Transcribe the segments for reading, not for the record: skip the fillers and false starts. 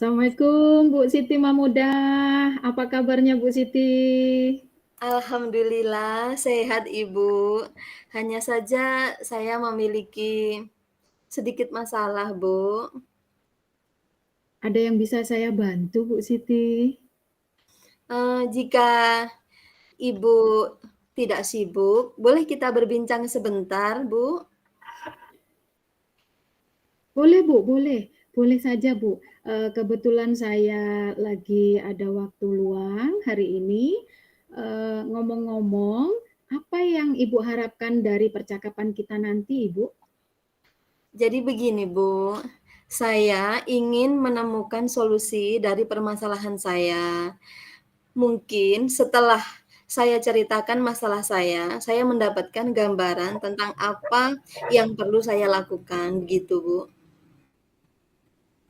Assalamualaikum Bu Siti Mamudah, apa kabarnya Bu Siti? Alhamdulillah sehat Ibu. Hanya saja saya memiliki sedikit masalah, Bu. Ada yang bisa saya bantu Bu Siti? Jika Ibu tidak sibuk, boleh kita berbincang sebentar, Bu? Boleh Bu, boleh. Boleh saja Bu. Kebetulan saya lagi ada waktu luang hari ini. Ngomong-ngomong, apa yang Ibu harapkan dari percakapan kita nanti, Ibu? Jadi begini, Bu, saya ingin menemukan solusi dari permasalahan saya. Mungkin setelah saya ceritakan masalah saya mendapatkan gambaran tentang apa yang perlu saya lakukan, gitu, Bu.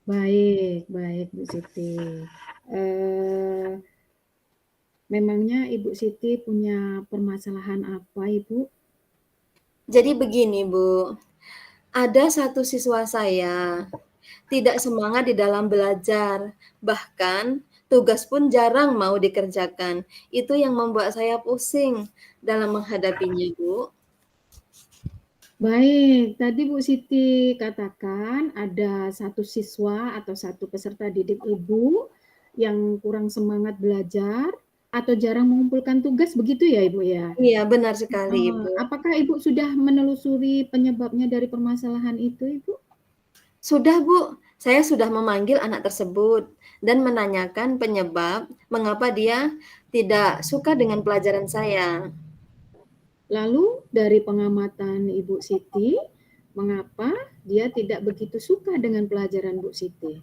Baik, baik Bu Siti. Eh, Memangnya Ibu Siti punya permasalahan apa, Ibu? Jadi begini, Bu, ada satu siswa saya tidak semangat di dalam belajar, bahkan tugas pun jarang mau dikerjakan. Itu yang membuat saya pusing dalam menghadapinya, Bu. Baik, tadi Bu Siti katakan ada satu siswa atau satu peserta didik Ibu yang kurang semangat belajar atau jarang mengumpulkan tugas, begitu ya Ibu ya? Iya, benar sekali, Ibu. Apakah Ibu sudah menelusuri penyebabnya dari permasalahan itu, Ibu? Sudah, Bu, saya sudah memanggil anak tersebut dan menanyakan penyebab mengapa dia tidak suka dengan pelajaran saya. Lalu dari pengamatan Ibu Siti, mengapa dia tidak begitu suka dengan pelajaran Bu Siti?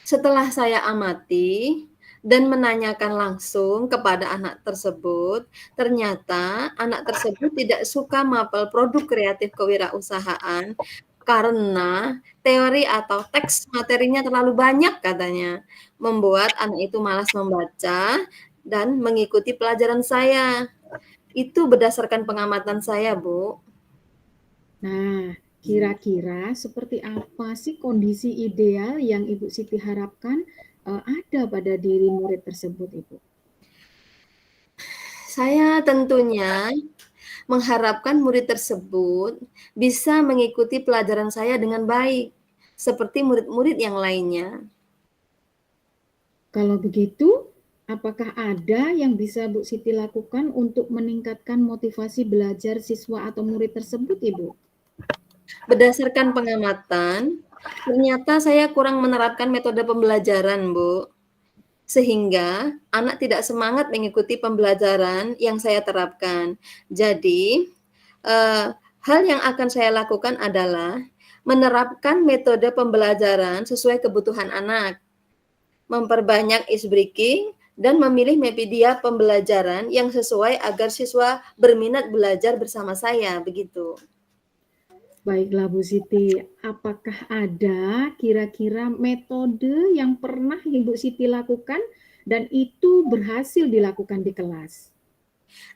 Setelah saya amati dan menanyakan langsung kepada anak tersebut, ternyata anak tersebut tidak suka mapel produk kreatif kewirausahaan karena teori atau teks materinya terlalu banyak katanya, membuat anak itu malas membaca dan mengikuti pelajaran saya. Itu berdasarkan pengamatan saya, Bu. Nah, kira-kira seperti apa sih kondisi ideal yang Ibu Siti harapkan ada pada diri murid tersebut, Ibu? Saya tentunya mengharapkan murid tersebut bisa mengikuti pelajaran saya dengan baik, seperti murid-murid yang lainnya. Kalau begitu, apakah ada yang bisa Bu Siti lakukan untuk meningkatkan motivasi belajar siswa atau murid tersebut, Ibu? Berdasarkan pengamatan, ternyata saya kurang menerapkan metode pembelajaran, Bu, sehingga anak tidak semangat mengikuti pembelajaran yang saya terapkan. Jadi, hal yang akan saya lakukan adalah menerapkan metode pembelajaran sesuai kebutuhan anak. Memperbanyak icebreaking dan memilih media pembelajaran yang sesuai agar siswa berminat belajar bersama saya, begitu. Baiklah Bu Siti, apakah ada kira-kira metode yang pernah Ibu Siti lakukan dan itu berhasil dilakukan di kelas?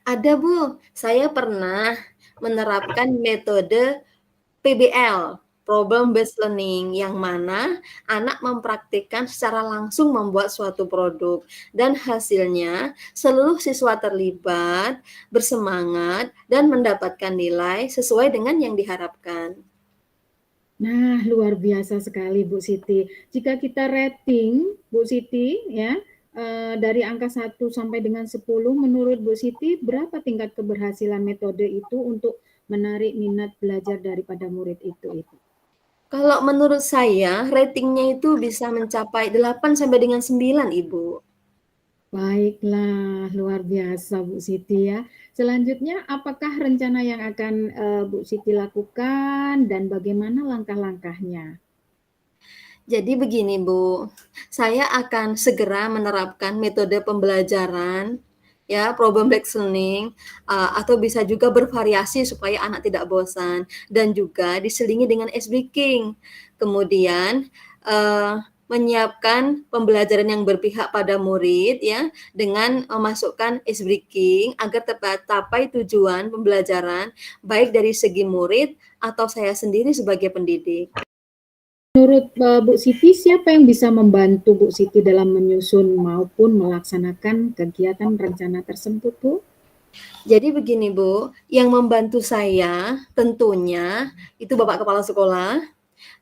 Ada, Bu, saya pernah menerapkan metode PBL, Problem Based Learning, yang mana anak mempraktikkan secara langsung membuat suatu produk dan hasilnya seluruh siswa terlibat, bersemangat, dan mendapatkan nilai sesuai dengan yang diharapkan. Nah, luar biasa sekali Bu Siti. Jika kita rating Bu Siti ya, dari angka 1 sampai dengan 10, menurut Bu Siti berapa tingkat keberhasilan metode itu untuk menarik minat belajar daripada murid itu, Ibu? Kalau menurut saya ratingnya itu bisa mencapai 8 sampai dengan 9, Ibu. Baiklah, luar biasa Bu Siti ya. Selanjutnya apakah rencana yang akan, Bu Siti lakukan dan bagaimana langkah-langkahnya? Jadi begini, Bu, saya akan segera menerapkan metode pembelajaran, ya, problem based learning, atau bisa juga bervariasi supaya anak tidak bosan dan juga diselingi dengan ice breaking. Kemudian, menyiapkan pembelajaran yang berpihak pada murid ya, dengan memasukkan ice breaking agar tercapai tujuan pembelajaran, baik dari segi murid atau saya sendiri sebagai pendidik. Menurut Bu Siti, siapa yang bisa membantu Bu Siti dalam menyusun maupun melaksanakan kegiatan rencana tersebut, Bu? Jadi begini Bu, yang membantu saya tentunya itu Bapak Kepala Sekolah,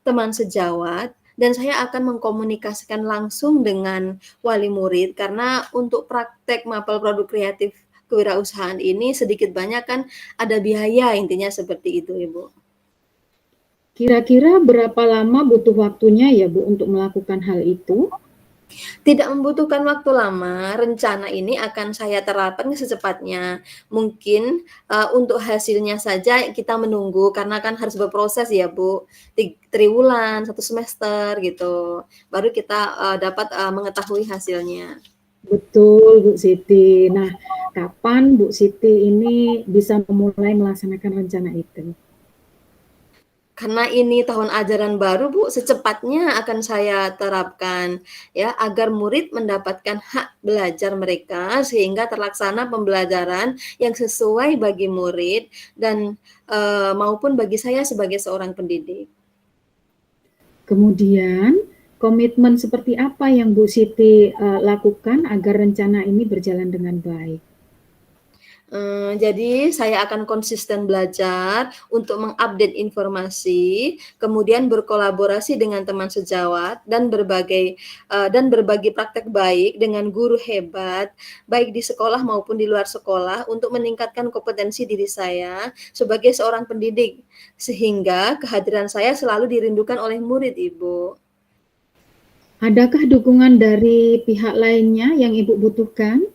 teman sejawat, dan saya akan mengkomunikasikan langsung dengan wali murid karena untuk praktek mapel produk kreatif kewirausahaan ini sedikit banyak kan ada biaya, intinya seperti itu Ibu. Kira-kira berapa lama butuh waktunya ya Bu untuk melakukan hal itu? Tidak membutuhkan waktu lama, rencana ini akan saya terapkan secepatnya. Mungkin, untuk hasilnya saja kita menunggu karena kan harus berproses ya Bu, triwulan, 1 semester gitu, baru kita, dapat, mengetahui hasilnya. Betul Bu Siti. Nah, kapan Bu Siti ini bisa memulai melaksanakan rencana itu? Karena ini tahun ajaran baru Bu, secepatnya akan saya terapkan ya, agar murid mendapatkan hak belajar mereka sehingga terlaksana pembelajaran yang sesuai bagi murid dan, maupun bagi saya sebagai seorang pendidik. Kemudian, komitmen seperti apa yang Bu Siti lakukan agar rencana ini berjalan dengan baik? Jadi saya akan konsisten belajar untuk mengupdate informasi, kemudian berkolaborasi dengan teman sejawat dan berbagi praktek baik dengan guru hebat, baik di sekolah maupun di luar sekolah untuk meningkatkan kompetensi diri saya sebagai seorang pendidik, sehingga kehadiran saya selalu dirindukan oleh murid, Ibu. Adakah dukungan dari pihak lainnya yang Ibu butuhkan?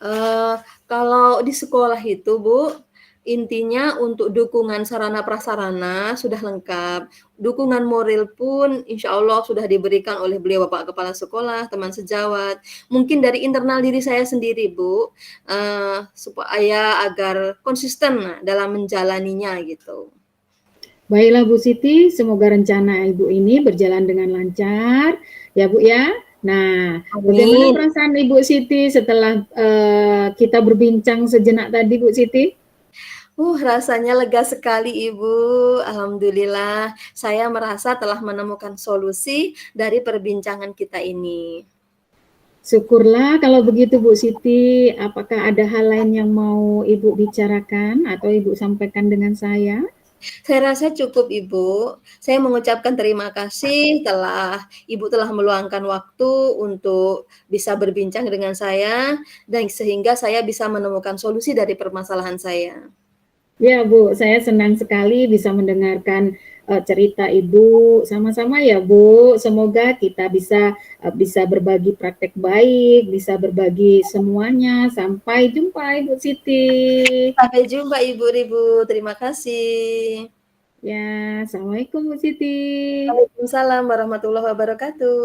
Eee, Kalau di sekolah itu, Bu, intinya untuk dukungan sarana prasarana sudah lengkap, dukungan moral pun insya Allah sudah diberikan oleh beliau Bapak Kepala Sekolah, teman sejawat, mungkin dari internal diri saya sendiri, Bu, supaya agar konsisten dalam menjalaninya gitu. Baiklah Bu Siti, semoga rencana Ibu ini berjalan dengan lancar ya Bu ya. Nah, bagaimana Amin. perasaan Ibu Siti setelah kita berbincang sejenak tadi Bu Siti? Rasanya lega sekali Ibu, alhamdulillah saya merasa telah menemukan solusi dari perbincangan kita ini. Syukurlah kalau begitu Bu Siti. Apakah ada hal lain yang mau Ibu bicarakan atau Ibu sampaikan dengan saya? Saya rasa cukup Ibu, saya mengucapkan terima kasih Ibu telah meluangkan waktu untuk bisa berbincang dengan saya dan sehingga saya bisa menemukan solusi dari permasalahan saya. Ya Bu, saya senang sekali bisa mendengarkan cerita Ibu. Sama-sama ya Bu, semoga kita bisa berbagi praktek baik, bisa berbagi semuanya. Sampai jumpa Ibu Siti. Sampai jumpa Ibu Ribu, terima kasih. Ya, Assalamualaikum Bu Siti. Waalaikumsalam warahmatullahi wabarakatuh.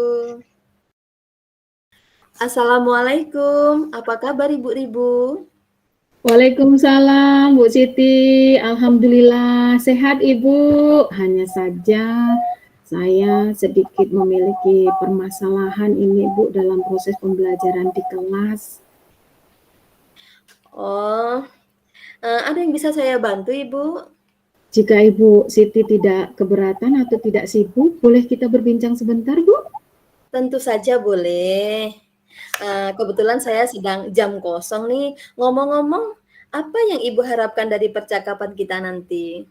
Assalamualaikum, apa kabar Ibu Ribu? Waalaikumsalam Bu Siti. Alhamdulillah sehat Ibu. Hanya saja saya sedikit memiliki permasalahan ini Bu dalam proses pembelajaran di kelas. Oh, ada yang bisa saya bantu Ibu? Jika Ibu Siti tidak keberatan atau tidak sibuk, boleh kita berbincang sebentar Bu? Tentu saja boleh. Kebetulan saya sedang jam kosong nih. Ngomong-ngomong, apa yang Ibu harapkan dari percakapan kita nanti?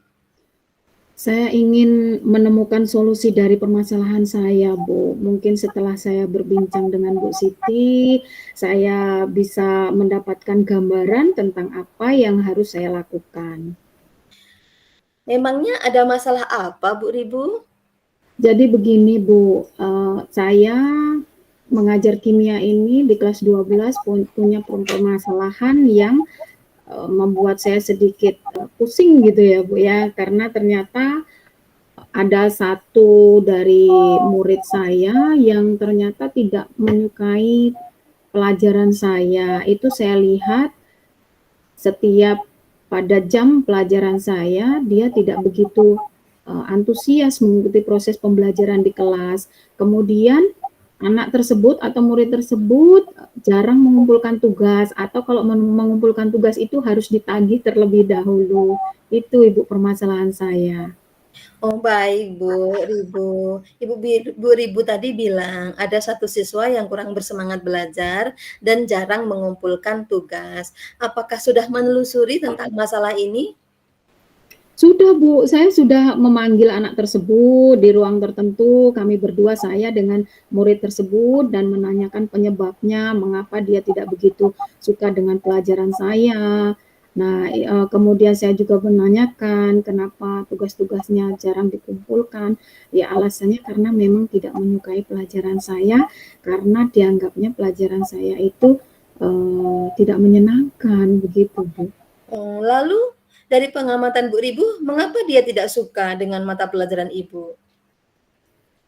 Saya ingin menemukan solusi dari permasalahan saya, Bu. Mungkin setelah saya berbincang dengan Bu Siti, saya bisa mendapatkan gambaran tentang apa yang harus saya lakukan. Memangnya ada masalah apa, Bu Ribu? Jadi begini, Bu, saya mengajar kimia ini di kelas 12 punya permasalahan yang membuat saya sedikit pusing gitu ya, Bu ya, karena ternyata ada satu dari murid saya yang ternyata tidak menyukai pelajaran saya. Itu saya lihat setiap pada jam pelajaran saya, dia tidak begitu antusias mengikuti proses pembelajaran di kelas. Kemudian anak tersebut atau murid tersebut jarang mengumpulkan tugas atau kalau mengumpulkan tugas itu harus ditagih terlebih dahulu. Itu Ibu permasalahan saya. Oh, baik, Bu Ribu. Bu Ribu tadi bilang ada satu siswa yang kurang bersemangat belajar dan jarang mengumpulkan tugas. Apakah sudah menelusuri tentang masalah ini? Sudah Bu, saya sudah memanggil anak tersebut di ruang tertentu, kami berdua, saya dengan murid tersebut, dan menanyakan penyebabnya, mengapa dia tidak begitu suka dengan pelajaran saya. Nah, kemudian saya juga menanyakan kenapa tugas-tugasnya jarang dikumpulkan. Ya alasannya karena memang tidak menyukai pelajaran saya, karena dianggapnya pelajaran saya itu tidak menyenangkan, begitu Bu. Oh, lalu dari pengamatan Bu Ribu, mengapa dia tidak suka dengan mata pelajaran Ibu?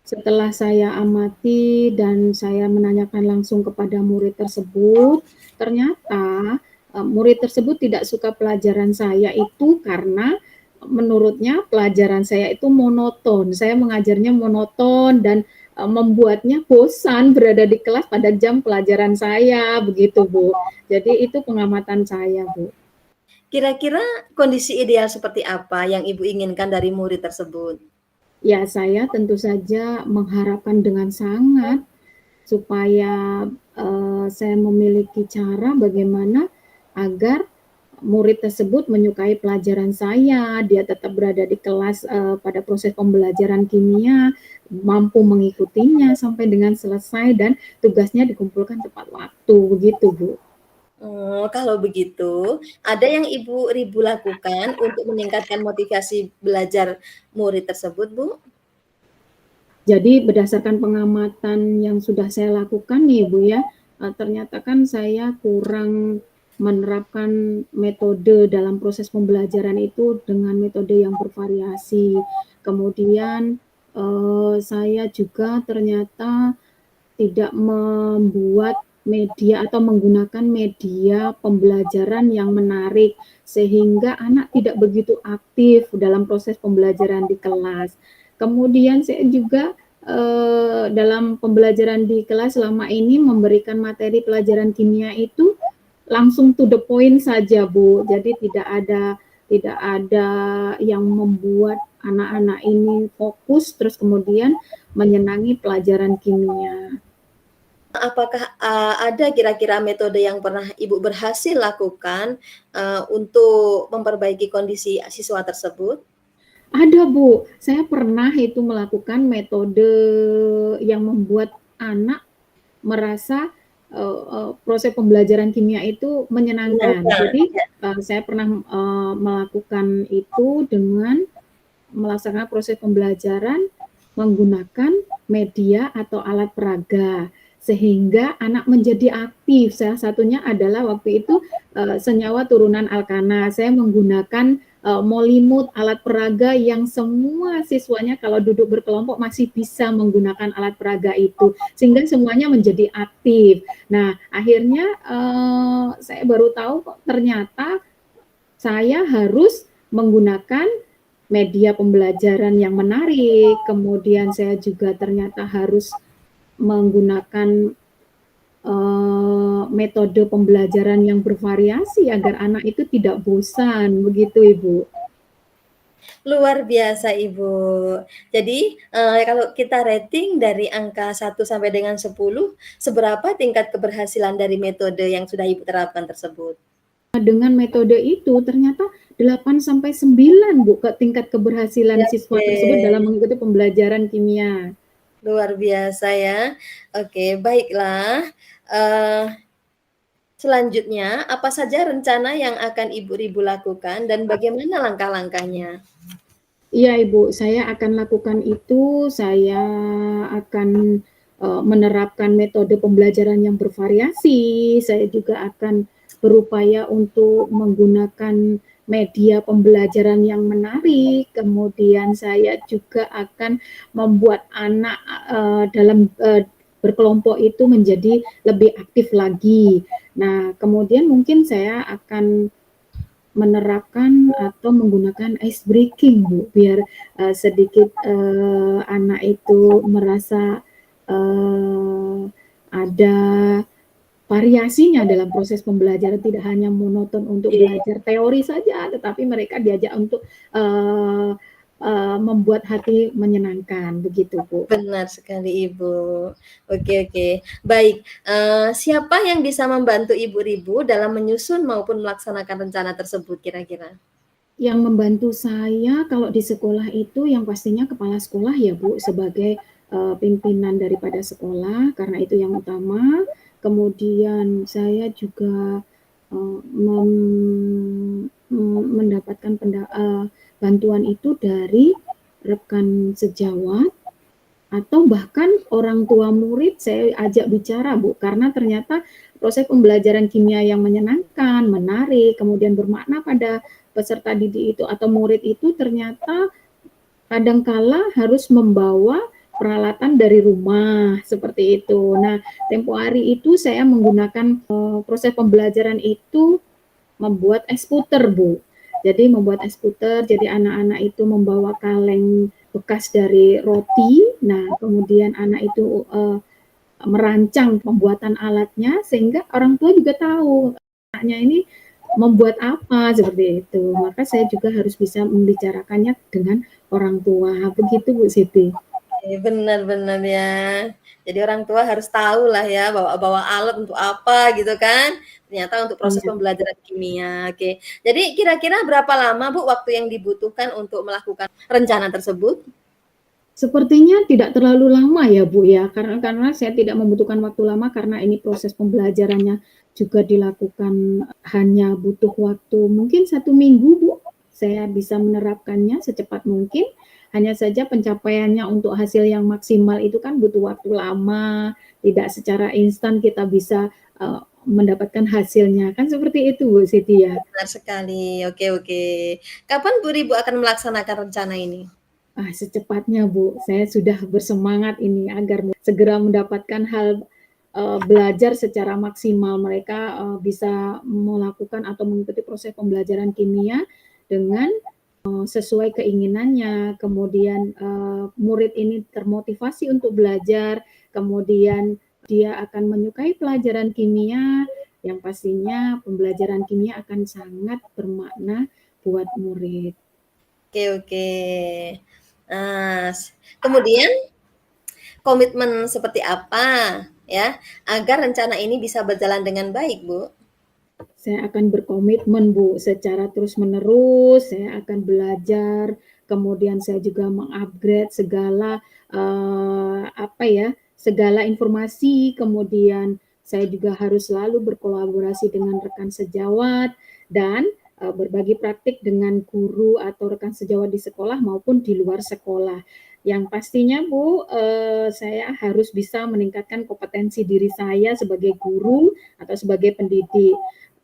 Setelah saya amati dan saya menanyakan langsung kepada murid tersebut, ternyata murid tersebut tidak suka pelajaran saya itu karena menurutnya pelajaran saya itu monoton. Saya mengajarnya monoton dan membuatnya bosan berada di kelas pada jam pelajaran saya, begitu Bu. Jadi itu pengamatan saya, Bu. Kira-kira kondisi ideal seperti apa yang Ibu inginkan dari murid tersebut? Ya, saya tentu saja mengharapkan dengan sangat supaya saya memiliki cara bagaimana agar murid tersebut menyukai pelajaran saya, dia tetap berada di kelas pada proses pembelajaran kimia, mampu mengikutinya sampai dengan selesai dan tugasnya dikumpulkan tepat waktu, begitu Bu. Oh, kalau begitu, ada yang Ibu Ribu lakukan untuk meningkatkan motivasi belajar murid tersebut, Bu? Jadi berdasarkan pengamatan yang sudah saya lakukan nih Bu ya, ternyata kan saya kurang menerapkan metode dalam proses pembelajaran itu dengan metode yang bervariasi. Kemudian saya juga ternyata tidak membuat media atau menggunakan media pembelajaran yang menarik sehingga anak tidak begitu aktif dalam proses pembelajaran di kelas. Kemudian saya juga dalam pembelajaran di kelas selama ini memberikan materi pelajaran kimia itu langsung to the point saja Bu. Jadi tidak ada yang membuat anak-anak ini fokus terus kemudian menyenangi pelajaran kimia. Apakah, ada kira-kira metode yang pernah Ibu berhasil lakukan, untuk memperbaiki kondisi siswa tersebut? Ada Bu, saya pernah itu melakukan metode yang membuat anak merasa, proses pembelajaran kimia itu menyenangkan. Menyenangkan, Jadi, ya. saya pernah, melakukan itu dengan melaksanakan proses pembelajaran menggunakan media atau alat peraga, sehingga anak menjadi aktif. Salah satunya adalah waktu itu, senyawa turunan alkana. Saya menggunakan, molimut alat peraga yang semua siswanya kalau duduk berkelompok masih bisa menggunakan alat peraga itu, sehingga semuanya menjadi aktif. Nah, akhirnya, saya baru tahu kok ternyata saya harus menggunakan media pembelajaran yang menarik, kemudian saya juga ternyata harus menggunakan metode pembelajaran yang bervariasi agar anak itu tidak bosan, begitu Ibu. Luar biasa, Ibu. Jadi, kalau kita rating dari angka 1 sampai dengan 10, seberapa tingkat keberhasilan dari metode yang sudah Ibu terapkan tersebut? Dengan metode itu ternyata 8 sampai 9 Bu, ke tingkat keberhasilan siswa Oke. tersebut dalam mengikuti pembelajaran kimia. Luar biasa ya. Oke, baiklah, eee, selanjutnya apa saja rencana yang akan Ibu Ribu lakukan dan bagaimana langkah-langkahnya? Iya Ibu, saya akan lakukan itu, saya akan, menerapkan metode pembelajaran yang bervariasi, saya juga akan berupaya untuk menggunakan media pembelajaran yang menarik, kemudian saya juga akan membuat anak, dalam, berkelompok itu menjadi lebih aktif lagi. Nah, kemudian mungkin saya akan menerapkan atau menggunakan ice breaking Bu, biar, sedikit, anak itu merasa, ada variasinya dalam proses pembelajaran, tidak hanya monoton untuk Oke. belajar teori saja, tetapi mereka diajak untuk, eee membuat hati menyenangkan, begitu, Bu. Benar sekali, Ibu. Oke oke. Baik, siapa yang bisa membantu Ibu dalam menyusun maupun melaksanakan rencana tersebut kira-kira? Yang membantu saya kalau di sekolah itu yang pastinya kepala sekolah ya, Bu, sebagai, pimpinan daripada sekolah, karena itu yang utama. Kemudian saya juga, eee, mem mendapatkan bantuan itu dari rekan sejawat atau bahkan orang tua murid saya ajak bicara, Bu, karena ternyata proses pembelajaran kimia yang menyenangkan, menarik, kemudian bermakna pada peserta didik itu atau murid itu ternyata kadangkala harus membawa peralatan dari rumah, seperti itu. Nah, tempo hari itu saya menggunakan, proses pembelajaran itu membuat es puter, Bu. Jadi membuat es puter, jadi anak-anak itu membawa kaleng bekas dari roti. Nah, kemudian anak itu merancang pembuatan alatnya sehingga orang tua juga tahu anaknya ini membuat apa seperti itu. Maka saya juga harus bisa membicarakannya dengan orang tua. Begitu Bu Siti. Oke, benar benar ya. Jadi orang tua harus tahu lah ya bawa-bawa alat untuk apa gitu kan. Ternyata untuk proses Iya. pembelajaran kimia. Oke. Jadi kira-kira berapa lama Bu waktu yang dibutuhkan untuk melakukan rencana tersebut? Sepertinya tidak terlalu lama ya Bu ya, karena saya tidak membutuhkan waktu lama karena ini proses pembelajarannya juga dilakukan hanya butuh waktu mungkin 1 minggu Bu, saya bisa menerapkannya secepat mungkin. Hanya saja pencapaiannya untuk hasil yang maksimal itu kan butuh waktu lama, tidak secara instan kita bisa, mendapatkan hasilnya, kan seperti itu Bu Siti ya. Benar sekali. Oke oke. Kapan Bu Ibu akan melaksanakan rencana ini? Secepatnya Bu, saya sudah bersemangat ini agar segera mendapatkan hal belajar secara maksimal. Mereka bisa melakukan atau mengikuti proses pembelajaran kimia dengan sesuai keinginannya. Kemudian murid ini termotivasi untuk belajar, kemudian dia akan menyukai pelajaran kimia, yang pastinya pembelajaran kimia akan sangat bermakna buat murid. Oke oke. Nah, kemudian komitmen seperti apa ya agar rencana ini bisa berjalan dengan baik, Bu? Saya akan berkomitmen, Bu, secara terus-menerus, saya akan belajar, kemudian saya juga mengupgrade segala, apa ya, segala informasi, kemudian saya juga harus selalu berkolaborasi dengan rekan sejawat dan, berbagi praktik dengan guru atau rekan sejawat di sekolah maupun di luar sekolah. Yang pastinya, Bu, saya harus bisa meningkatkan kompetensi diri saya sebagai guru atau sebagai pendidik.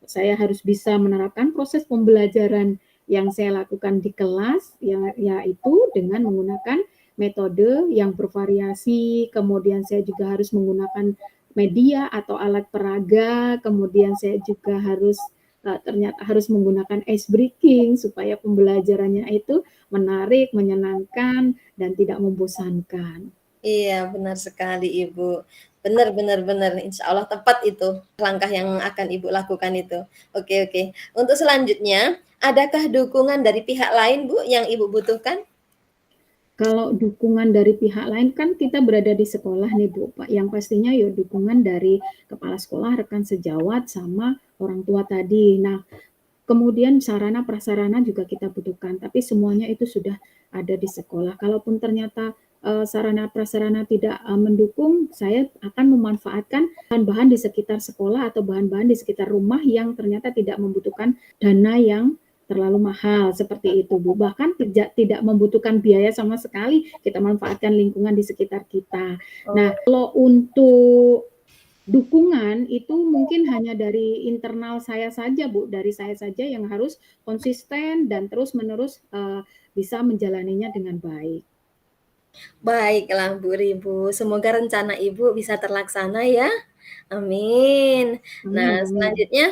Saya harus bisa menerapkan proses pembelajaran yang saya lakukan di kelas, yaitu dengan menggunakan metode yang bervariasi, kemudian saya juga harus menggunakan media atau alat peraga, kemudian saya juga harus ternyata harus menggunakan ice breaking supaya pembelajarannya itu menarik, menyenangkan, dan tidak membosankan. Iya, benar sekali, Ibu. Benar benar benar, insya Allah tepat itu langkah yang akan Ibu lakukan itu. Oke oke. Untuk selanjutnya, adakah dukungan dari pihak lain, Bu, yang Ibu butuhkan? Kalau dukungan dari pihak lain kan kita berada di sekolah nih Bu, Pak, yang pastinya ya dukungan dari kepala sekolah, rekan sejawat, sama orang tua tadi. Nah, kemudian sarana prasarana juga kita butuhkan, tapi semuanya itu sudah ada di sekolah. Kalaupun ternyata, sarana prasarana tidak, mendukung, saya akan memanfaatkan bahan-bahan di sekitar sekolah atau bahan-bahan di sekitar rumah yang ternyata tidak membutuhkan dana yang terlalu mahal, seperti itu, Bu. Bahkan tidak membutuhkan biaya sama sekali, kita manfaatkan lingkungan di sekitar kita. Nah, Oh, kalau untuk dukungan itu mungkin hanya dari internal saya saja, Bu, dari saya saja yang harus konsisten dan terus-menerus, bisa menjalaninya dengan baik. baiklah Bu Ibu, semoga rencana Ibu bisa terlaksana ya. Amin. Nah, Amin amin. selanjutnya,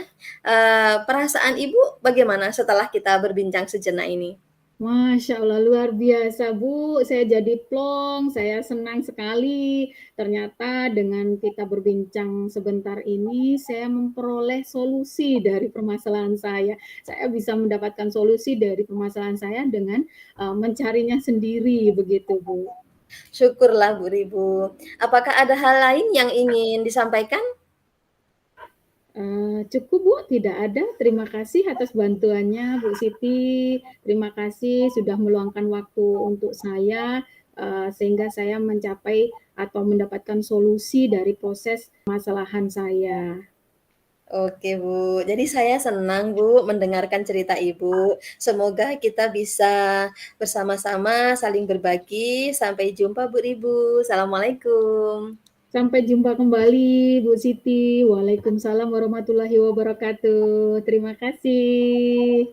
perasaan Ibu bagaimana setelah kita berbincang sejenak ini? Masya Allah, luar biasa Bu, saya jadi plong, saya senang sekali. Ternyata dengan kita berbincang sebentar ini, saya memperoleh solusi dari permasalahan saya. Saya bisa mendapatkan solusi dari permasalahan saya dengan mencarinya sendiri, begitu Bu. Syukurlah Bu Ribu. Apakah ada hal lain yang ingin disampaikan? Cukup Bu, tidak ada. Terima kasih atas bantuannya Bu Siti. Terima kasih sudah meluangkan waktu untuk saya, sehingga saya mencapai atau mendapatkan solusi dari proses permasalahan saya. Oke Bu, jadi saya senang Bu mendengarkan cerita Ibu. Semoga kita bisa bersama-sama saling berbagi. Sampai jumpa Bu Ribu. Assalamualaikum. Sampai jumpa kembali Bu Siti. Waalaikumsalam warahmatullahi wabarakatuh. Terima kasih.